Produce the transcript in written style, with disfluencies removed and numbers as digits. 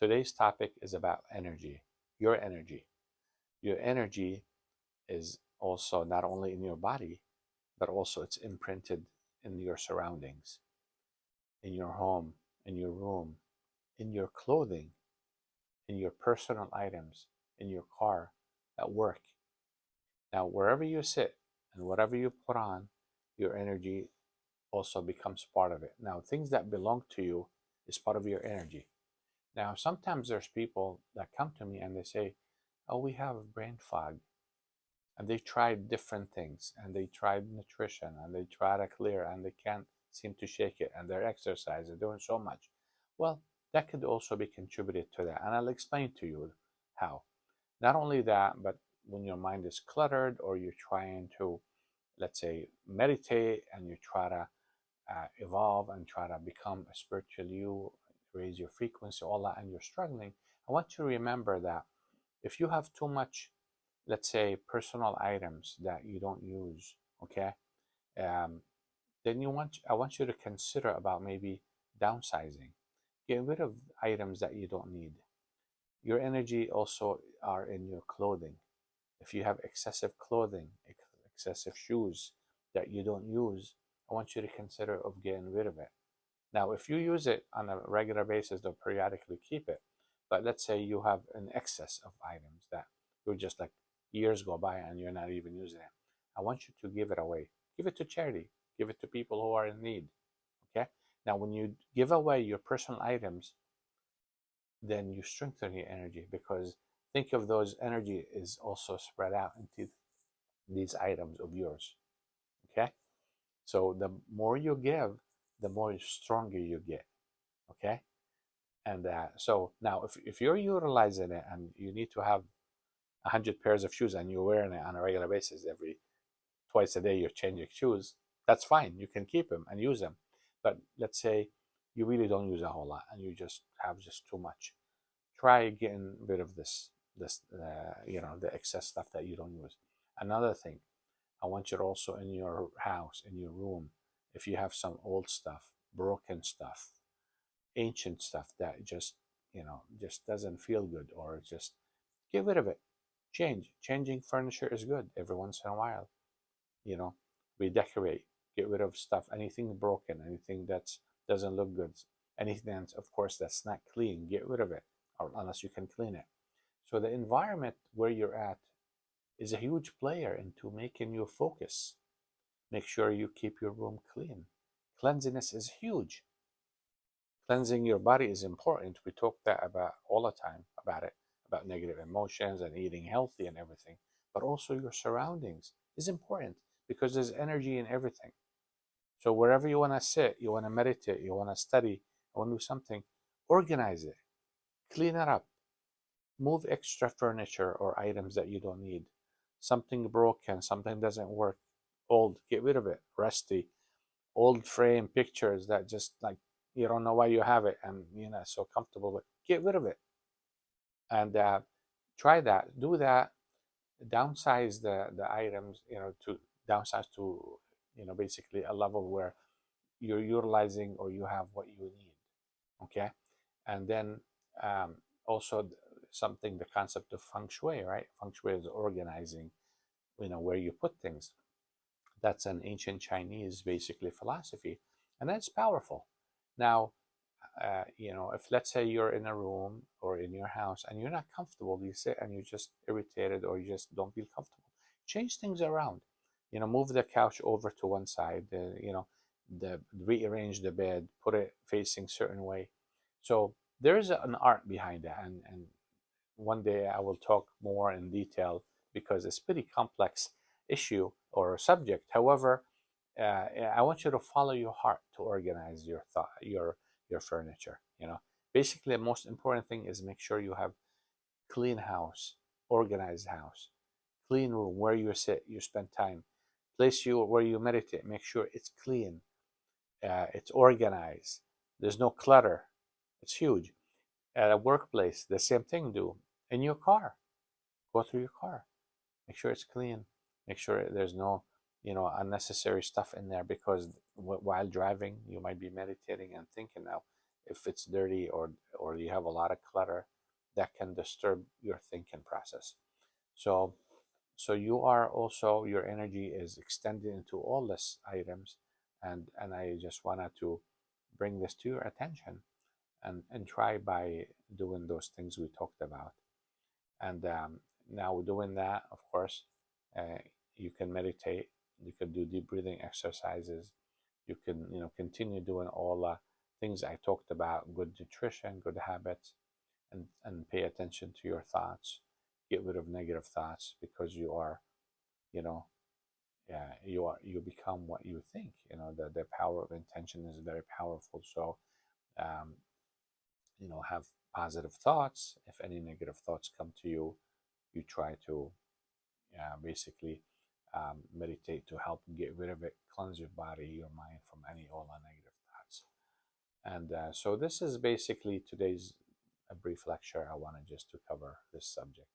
Today's topic is about energy, your energy. Your energy is also not only in your body, but also it's imprinted in your surroundings, in your home, in your room, in your clothing, in your personal items, in your car, at work. Now, wherever you sit and whatever you put on, your energy also becomes part of it. Now, things that belong to you is part of your energy. Now, sometimes there's people that come to me and they say, "Oh, we have brain fog." And they tried different things and they tried nutrition and they try to clear and they can't seem to shake it and they're exercising, doing so much. Well, that could also be contributed to that. And I'll explain to you how. Not only that, but when your mind is cluttered or you're trying to, let's say, meditate and you try to evolve and try to become a spiritual you, raise your frequency, all that, and you're struggling, I want you to remember that if you have too much, let's say, personal items that you don't use, okay, um, then I want you to consider about maybe downsizing. Get rid of items that you don't need. Your energy also are in your clothing. If you have excessive clothing, excessive shoes that you don't use, I want you to consider of getting rid of it. Now, if you use it on a regular basis, they'll periodically keep it. But let's say you have an excess of items that you're just like years go by and you're not even using it. I want you to give it away. Give it to charity. Give it to people who are in need. Okay? Now, when you give away your personal items, then you strengthen your energy because think of those energy is also spread out into these items of yours. Okay? So the more you give, the more stronger you get. Okay? And so now, if you're utilizing it and you need to have 100 pairs of shoes and you're wearing it on a regular basis every twice a day, you're changing shoes, that's fine. You can keep them and use them. But let's say you really don't use a whole lot and you just have just too much. Try getting rid of the excess stuff that you don't use. Another thing, I want you to also in your house, in your room, if you have some old stuff, broken stuff, ancient stuff that just doesn't feel good or just get rid of it. Changing furniture is good every once in a while. you know Redecorate, get rid of stuff, anything broken, anything that doesn't look good, anything that's, of course, that's not clean, get rid of it, or unless you can clean it. So the environment where you're at is a huge player into making you focus. Make sure you keep your room clean. Cleanliness is huge. Cleansing your body is important. We talk that about all the time about it, about negative emotions and eating healthy and everything. But also your surroundings is important because there's energy in everything. So wherever you want to sit, you want to meditate, you want to study, you want to do something, organize it, clean it up, move extra furniture or items that you don't need. Something broken, something doesn't work, old, get rid of it. Rusty, old frame pictures that just like you don't know why you have it and you're not so comfortable with, get rid of it. And try that, do that, downsize the items, to downsize to, basically a level where you're utilizing or you have what you need. Okay. And then also something, the concept of feng shui, right? Feng shui is organizing, where you put things. That's an ancient Chinese basically philosophy, and that's powerful. Now, if let's say you're in a room or in your house and you're not comfortable, you sit and you're just irritated or you just don't feel comfortable, change things around. Move the couch over to one side. Rearrange the bed, put it facing certain way. So there's an art behind that, and one day I will talk more in detail because it's pretty complex issue or subject. However, I want you to follow your heart to organize your thought, your furniture. Basically, the most important thing is make sure you have clean house, organized house, clean room where you sit, you spend time, place you where you meditate. Make sure it's clean, it's organized. There's no clutter. It's huge. At a workplace, the same thing. Do in your car. Go through your car. Make sure it's clean. Make sure there's no unnecessary stuff in there because while driving you might be meditating and thinking. Now if it's dirty, or you have a lot of clutter, that can disturb your thinking process. So you are also, your energy is extended into all these items, and I just wanted to bring this to your attention, and try by doing those things we talked about. And now doing that, of course, uh, you can meditate, you can do deep breathing exercises, you can, continue doing all the things I talked about, good nutrition, good habits, and pay attention to your thoughts, get rid of negative thoughts, because you are, you know you become what you think. The power of intention is very powerful. So um, have positive thoughts. If any negative thoughts come to you, you try to basically meditate to help get rid of it, cleanse your body, your mind from any all the negative thoughts. And so this is basically today's a brief lecture. I wanted just to cover this subject.